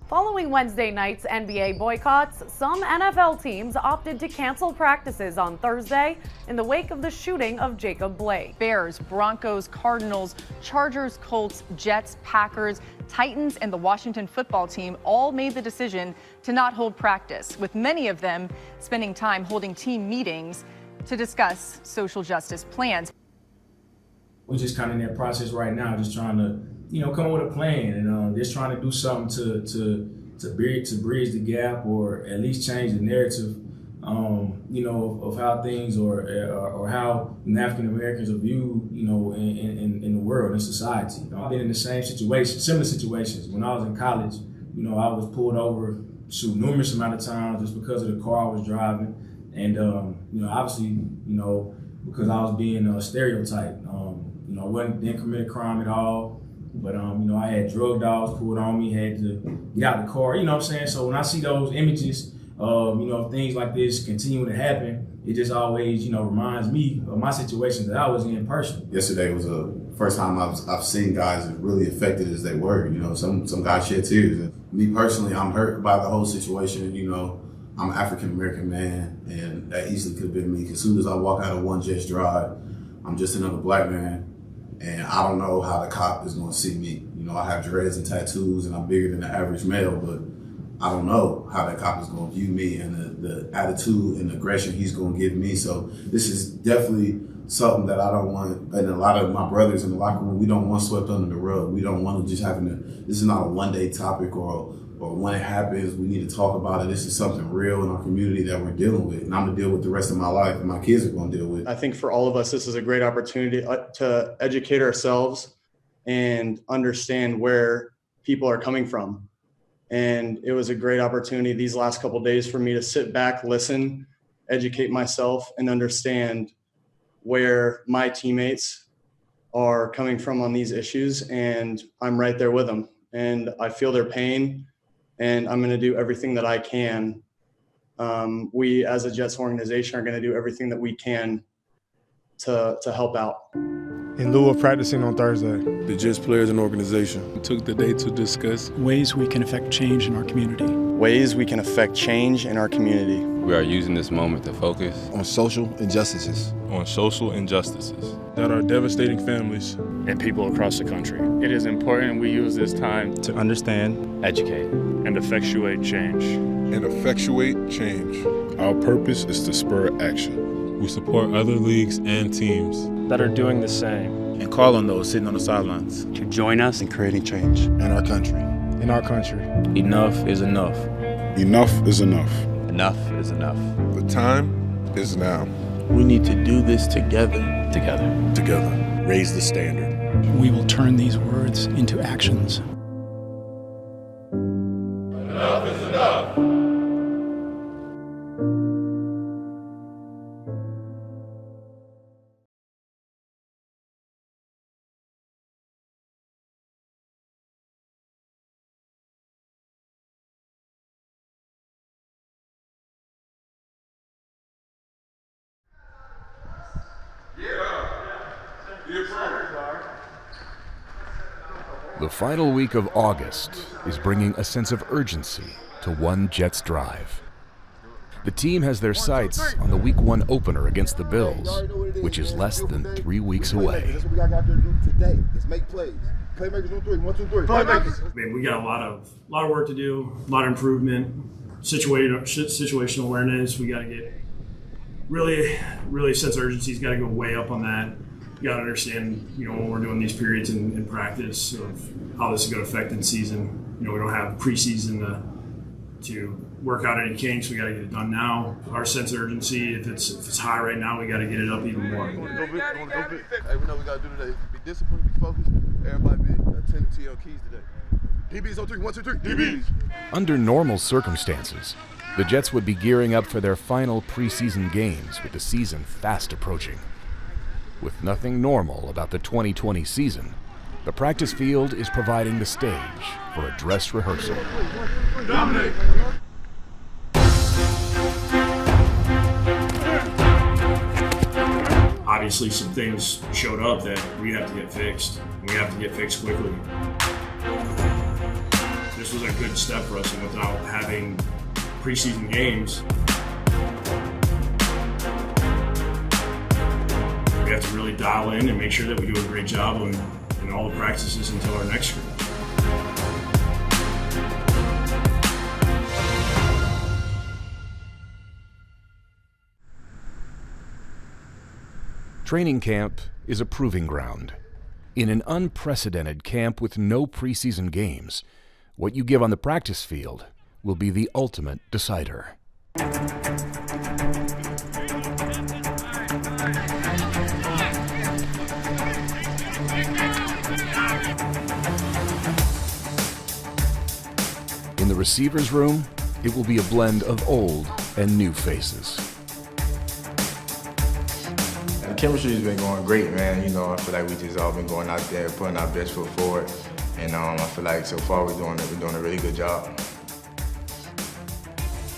Following Wednesday night's NBA boycotts, some NFL teams opted to cancel practices on Thursday in the wake of the shooting of Jacob Blake. Bears, Broncos, Cardinals, Chargers, Colts, Jets, Packers, Titans, and the Washington football team all made the decision to not hold practice, with many of them spending time holding team meetings to discuss social justice plans. We're just kind of in that process right now, just trying to, come up with a plan and just trying to do something to bridge the gap, or at least change the narrative, of how things or how African Americans are viewed, in the world, in society. I've been in the same situation, similar situations. When I was in college, I was pulled over, numerous amount of times just because of the car I was driving, and obviously, because I was being stereotyped. I didn't commit a crime at all. But, I had drug dogs pulled on me, had to get out the car, you know what I'm saying? So when I see those images of, things like this continuing to happen, it just always, reminds me of my situation that I was in personally. Yesterday was the first time I've seen guys as really affected as they were. Some guys shed tears. And me personally, I'm hurt by the whole situation. I'm an African-American man, and that easily could have been me. As soon as I walk out of one Jets drive, I'm just another black man. And I don't know how the cop is going to see me. I have dreads and tattoos, and I'm bigger than the average male, but I don't know how that cop is going to view me and the attitude and aggression he's going to give me. So this is definitely something that I don't want, and a lot of my brothers in the locker room, we don't want swept under the rug. We don't want to just this is not a one-day topic or when it happens, we need to talk about it. This is something real in our community that we're dealing with, and I'm going to deal with the rest of my life, and my kids are going to deal with. I think for all of us, this is a great opportunity to educate ourselves and understand where people are coming from. And it was a great opportunity these last couple of days for me to sit back, listen, educate myself, and understand where my teammates are coming from on these issues. And I'm right there with them, and I feel their pain. And I'm going to do everything that I can. We, as a Jets organization, are going to do everything that we can to help out. In lieu of practicing on Thursday, the Jets players and organization took the day to discuss ways we can affect change in our community. Ways we can affect change in our community. We are using this moment to focus on social injustices. That are devastating families and people across the country. It is important we use this time to understand, educate, and effectuate change. Our purpose is to spur action. We support other leagues and teams that are doing the same. And call on those sitting on the sidelines to join us in creating change in our country. Enough is enough. Enough is enough. Enough is enough. The time is now. We need to do this together. Together. Raise the standard. We will turn these words into actions. Enough is enough. The final week of August is bringing a sense of urgency to one Jets drive. The team has their sights on the Week 1 opener against the Bills, which is less than 3 weeks away. That's what we got to do today. Let's make plays. Playmakers on three. 1, 2, 3. Playmakers. Man, we got a lot of work to do, a lot of improvement, situational awareness. We got to get really a sense of urgency's got to go way up on that. You got to understand, when we're doing these periods in practice of how this is going to affect in season. We don't have preseason to work out any kinks. We got to get it done now. Our sense of urgency, if it's high right now, we got to get it up even more. Hey, we know we got to do today. Be disciplined, be focused. Everybody be attentive to your keys today. DBs on 3. 1, 2, 3. DBs. Under normal circumstances, the Jets would be gearing up for their final preseason games with the season fast approaching. With nothing normal about the 2020 season, the practice field is providing the stage for a dress rehearsal. Dominate. Obviously, some things showed up that we have to get fixed. We have to get fixed quickly. this was a good step for us, and without having preseason games, we have to really dial in and make sure that we do a great job in all the practices until our next scrimmage. Training camp is a proving ground. In an unprecedented camp with no preseason games, what you give on the practice field will be the ultimate decider. In the receivers' room, it will be a blend of old and new faces. The chemistry's been going great, man. You know, I feel like we just all been going out there, putting our best foot forward. And I feel like so far we're doing a really good job.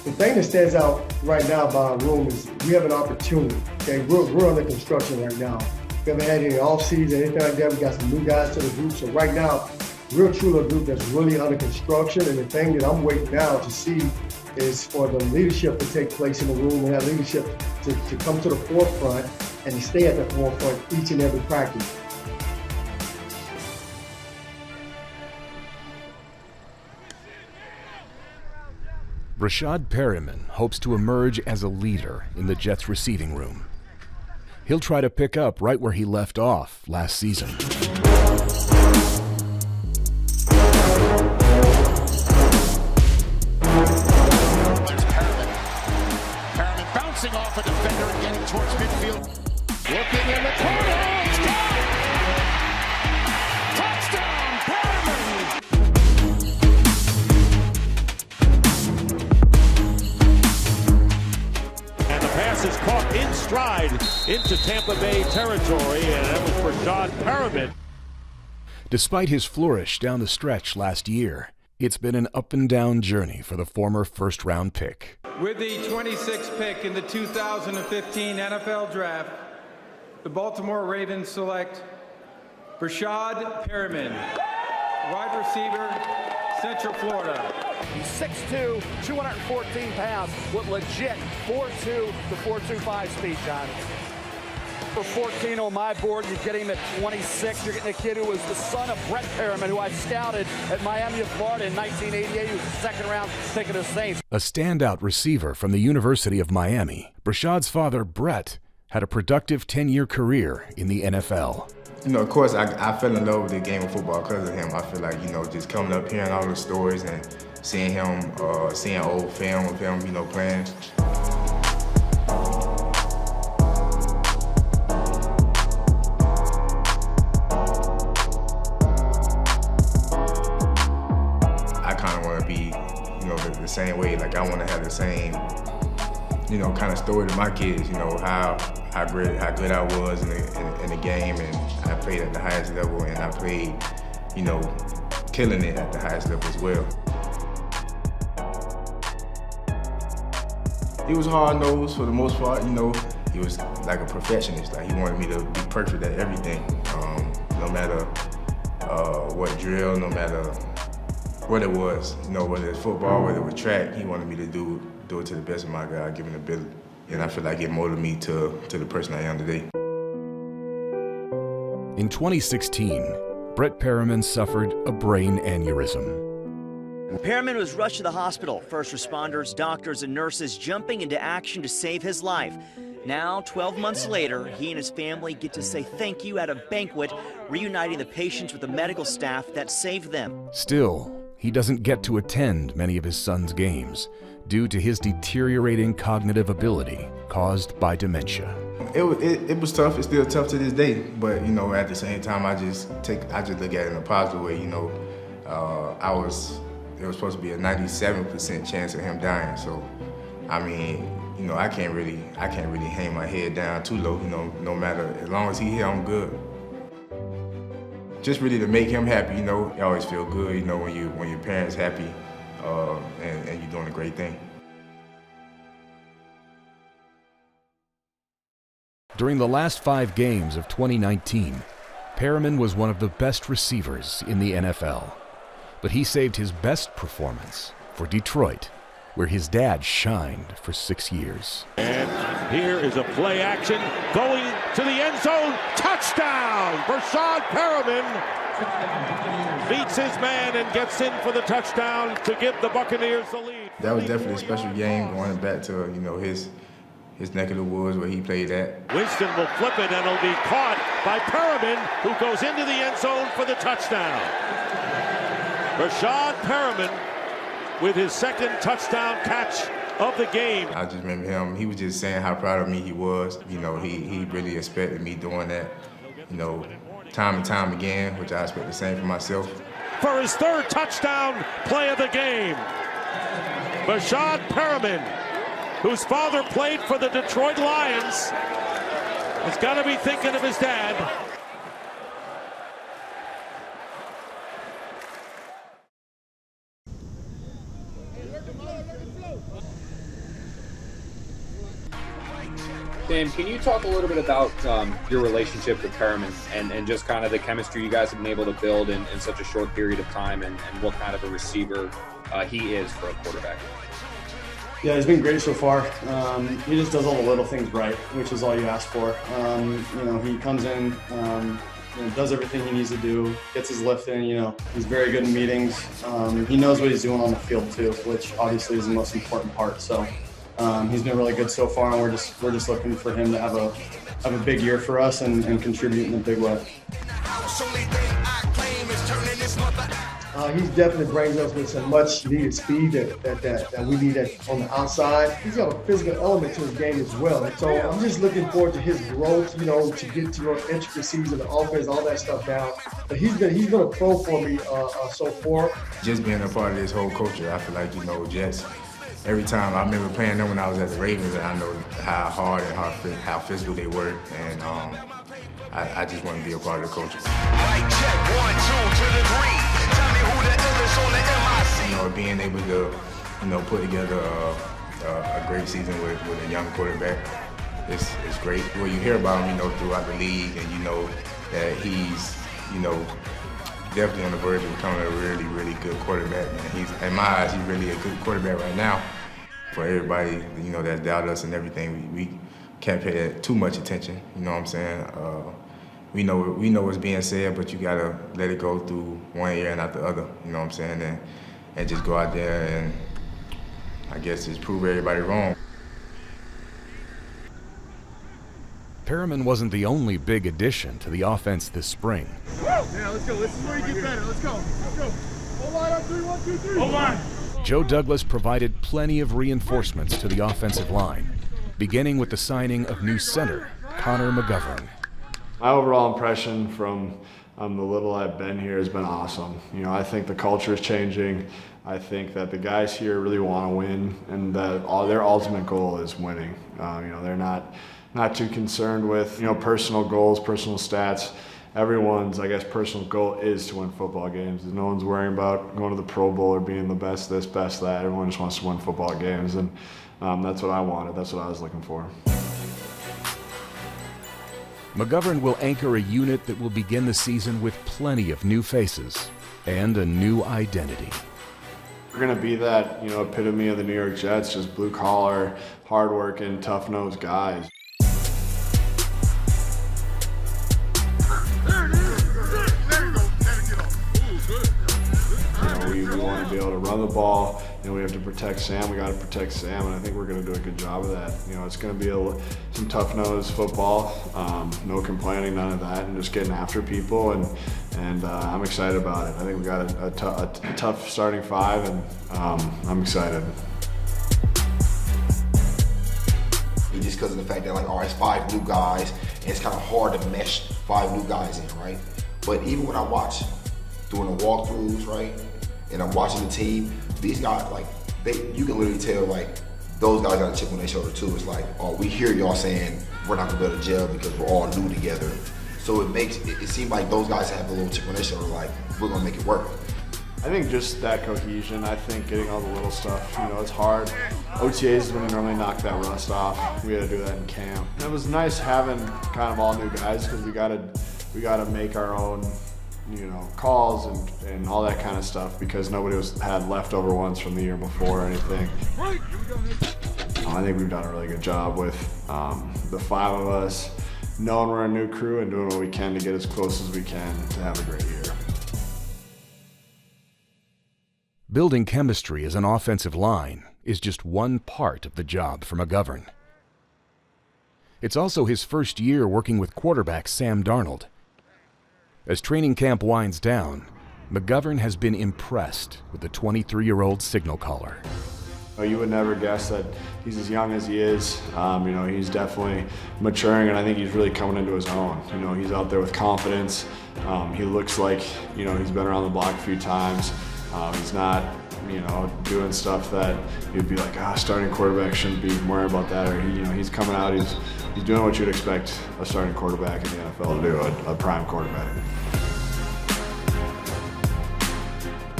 The thing that stands out right now about our room is we have an opportunity. Okay, we're under construction right now. We haven't had any off-season, anything like that. We got some new guys to the group. So right now, we're truly a group that's really under construction. And the thing that I'm waiting now to see is for the leadership to take place in the room, and that leadership to come to the forefront and to stay at the forefront each and every practice. Breshad Perriman hopes to emerge as a leader in the Jets' receiving room. He'll try to pick up right where he left off last season. Perriman bouncing off a defender and getting towards midfield. Looking in the corner. It's gone! Touchdown, Perriman! And the pass is caught in stride into Tampa Bay territory, and that was Breshad Perriman. Despite his flourish down the stretch last year, it's been an up-and-down journey for the former first-round pick. With the 26th pick in the 2015 NFL Draft, the Baltimore Ravens select Breshad Perriman, wide receiver, Central Florida. He's 6'2", 214 pounds, with legit 4'2" to 4'25" speed, John. For 14 on my board, you get him at 26. You're getting a kid who was the son of Brett Perriman, who I scouted at Miami of Florida in 1988. He was the second-round pick of the Saints. A standout receiver from the University of Miami, Breshad's father, Brett, had a productive 10-year career in the NFL. You know, of course, I fell in love with the game of football because of him. I feel like, you know, just coming up, hearing all the stories and seeing him, seeing old film of him, you know, playing. I kind of want to be, you know, the same way. Like, I want to have the same, you know, kind of story to my kids, you know, how good I was in the game, and I played at the highest level, and I played, you know, killing it at the highest level as well. He was hard-nosed for the most part, you know. He was like a perfectionist. Like, he wanted me to be perfect at everything, no matter what drill, no matter what it was, you know, whether it's football, whether it was track. He wanted me to do it to the best of my God-given ability. And I feel like it molded me to the person I am today. In 2016, Brett Perriman suffered a brain aneurysm. Perriman was rushed to the hospital. First responders, doctors, and nurses jumping into action to save his life. Now, 12 months later, he and his family get to say thank you at a banquet, reuniting the patients with the medical staff that saved them. Still, he doesn't get to attend many of his son's games due to his deteriorating cognitive ability caused by dementia. It was tough. It's still tough to this day. But, you know, at the same time, I just look at it in a positive way. You know, there was supposed to be a 97% chance of him dying. So, I mean, you know, I can't really hang my head down too low. You know, no matter, as long as he's here, I'm good. Just really to make him happy. You know, you always feel good. You know, when your parents happy. And you're doing a great thing. During the last 5 games of 2019, Perriman was one of the best receivers in the NFL. but he saved his best performance for Detroit, where his dad shined for 6 years. And here is a play action going to the end zone. Touchdown! Breshad Perriman beats his man and gets in for the touchdown to give the Buccaneers the lead. That was definitely a special game going back to, his neck of the woods where he played at. Winston will flip it and it'll be caught by Perriman, who goes into the end zone for the touchdown. Rashad Perriman with his second touchdown catch of the game. I just remember him, he was just saying how proud of me he was. He really expected me doing that, time and time again, which I expect the same for myself. For his third touchdown play of the game, Breshad Perriman, whose father played for the Detroit Lions, has got to be thinking of his dad. Sam, can you talk a little bit about your relationship with Perriman and just kind of the chemistry you guys have been able to build in such a short period of time and what kind of a receiver he is for a quarterback? Yeah, he's been great so far. He just does all the little things right, which is all you ask for. He comes in, does everything he needs to do, gets his lift in, he's very good in meetings. He knows what he's doing on the field too, which obviously is the most important part. So he's been really good so far, and we're just looking for him to have a big year for us and contribute in a big way. He definitely brings us with some much needed speed that we need on the outside. He's got a physical element to his game as well. And so I'm just looking forward to his growth, to get to your intricacies of the offense, all that stuff down. But he's been a pro for me so far. Just being a part of this whole culture, I feel like, Jets, every time I remember playing them when I was at the Ravens, and I know how hard and how physical they were. And I just want to be a part of the culture. Right check, 1, 2 to the 3. Tell me who the illest on the MIC. Being able to, put together a great season with a young quarterback, it's great. When you hear about him, throughout the league, and you know that he's, definitely on the verge of becoming a really, really good quarterback. And he's, in my eyes, he's really a good quarterback right now. For everybody, that doubt us and everything, we can't pay that too much attention. You know what I'm saying? We know what's being said, but you gotta let it go through one ear and out the other. You know what I'm saying? And just go out there and I guess just prove everybody wrong. Perriman wasn't the only big addition to the offense this spring. Yeah, let's go. This is where you get better. Let's go. Let's go. Hold line up, 3, 1, 2, 3. Hold line. Joe Douglas provided plenty of reinforcements to the offensive line, beginning with the signing of new center, Connor McGovern. My overall impression from the little I've been here has been awesome. I think the culture is changing. I think that the guys here really want to win, and that their ultimate goal is winning. They're not too concerned with personal goals, personal stats. Everyone's, I guess, personal goal is to win football games. No one's worrying about going to the Pro Bowl or being the best this, best that. Everyone just wants to win football games, and that's what I wanted. That's what I was looking for. McGovern will anchor a unit that will begin the season with plenty of new faces and a new identity. We're going to be that, epitome of the New York Jets, just blue-collar, hard-working, tough-nosed guys. We want to be able to run the ball. We have to protect Sam. We got to protect Sam, and I think we're going to do a good job of that. It's going to be some tough-nosed football, no complaining, none of that, and just getting after people. And I'm excited about it. I think we got a tough starting five, and I'm excited. Just because of the fact that, all right, it's 5 new guys, and it's kind of hard to mesh 5 new guys in, right? But even when I watch doing the walkthroughs, right, and I'm watching the team, these guys, you can literally tell, those guys got a chip on their shoulder too. It's we hear y'all saying we're not gonna be able to gel because we're all new together. So it seems like those guys have a little chip on their shoulder, we're gonna make it work. I think just that cohesion, I think getting all the little stuff, it's hard. OTAs is when you normally knock that rust off. We gotta do that in camp. It was nice having kind of all new guys because we gotta make our own calls and all that kind of stuff because nobody had leftover ones from the year before or anything. I think we've done a really good job with the 5 of us knowing we're a new crew and doing what we can to get as close as we can to have a great year. Building chemistry as an offensive line is just one part of the job for McGovern. It's also his first year working with quarterback Sam Darnold. As training camp winds down, McGovern has been impressed with the 23-year-old signal caller. You would never guess that he's as young as he is. He's definitely maturing, and I think he's really coming into his own. He's out there with confidence. He looks like, he's been around the block a few times. He's not, doing stuff that you'd be like, starting quarterback shouldn't be worrying about that. Or he's coming out, he's doing what you'd expect a starting quarterback in the NFL to do, a prime quarterback.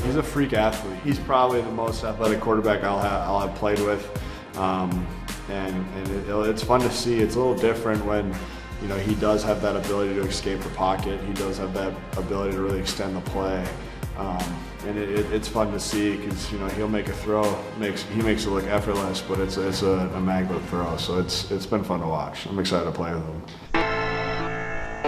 He's a freak athlete. He's probably the most athletic quarterback I'll have played with, it's fun to see. It's a little different when he does have that ability to escape the pocket. He does have that ability to really extend the play. It's fun to see because he'll make a throw, he makes it look effortless, but it's a magnet throw. So it's been fun to watch. I'm excited to play with him.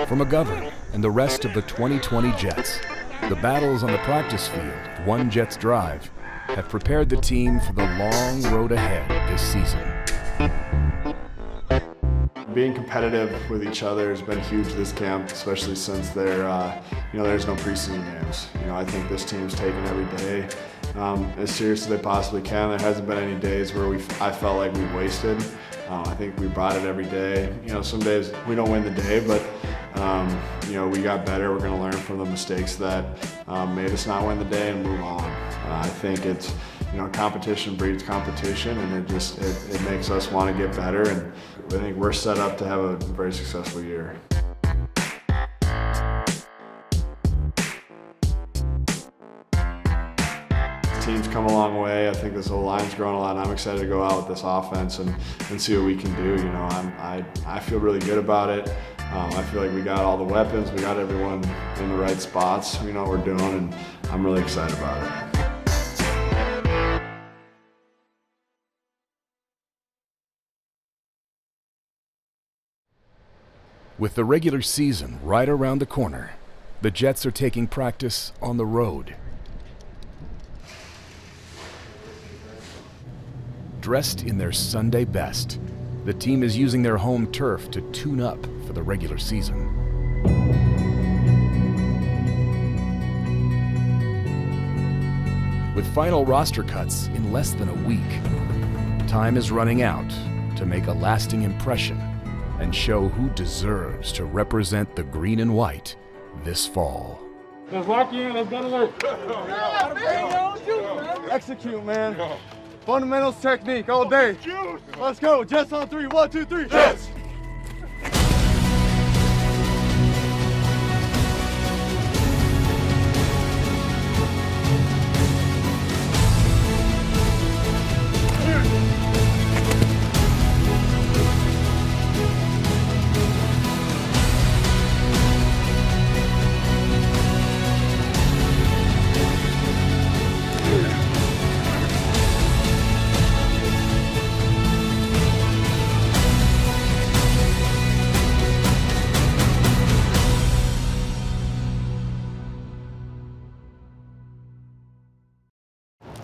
For McGovern and the rest of the 2020 Jets, the battles on the practice field, one Jets drive, have prepared the team for the long road ahead this season. Being competitive with each other has been huge this camp, especially since there's no preseason games. I think this team's taken every day as serious as they possibly can. There hasn't been any days where I felt like we wasted. I think we brought it every day. Some days we don't win the day, but we got better. We're going to learn from the mistakes that made us not win the day and move on. I think it's competition breeds competition, and it makes us want to get better. And I think we're set up to have a very successful year. The team's come a long way. I think this whole line's grown a lot, and I'm excited to go out with this offense and see what we can do. I feel really good about it. I feel like we got all the weapons, we got everyone in the right spots. We know what we're doing, and I'm really excited about it. With the regular season right around the corner, the Jets are taking practice on the road. Dressed in their Sunday best, the team is using their home turf to tune up for the regular season. With final roster cuts in less than a week, time is running out to make a lasting impression and show who deserves to represent the green and white this fall. Let's lock you in, let's go to work. Execute, man. Fundamentals, technique, all day. Let's go, Jets on 3, 1, 2, 3, Jets!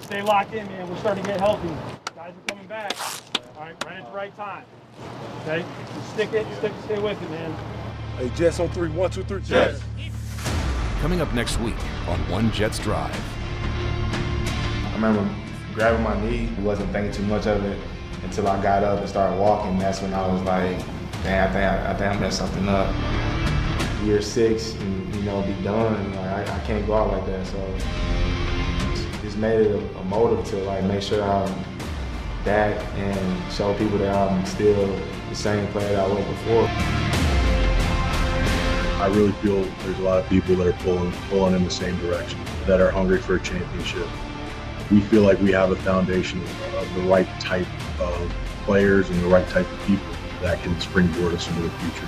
Stay locked in, man. We're starting to get healthy. Guys are coming back. All right, right at the right time. Okay? Just stay with it, man. Hey, Jets on 3, 1, 2, 3, Jets. Coming up next week on One Jets Drive. I remember grabbing my knee. I wasn't thinking too much of it until I got up and started walking. That's when I was like, dang, I think I messed something up. Year 6, and be done. And I can't go out like that. So just made it a motive to make sure I'm back and show people that I'm still the same player that I was before. I really feel there's a lot of people that are pulling in the same direction, that are hungry for a championship. We feel like we have a foundation of the right type of players and the right type of people that can springboard us into the future.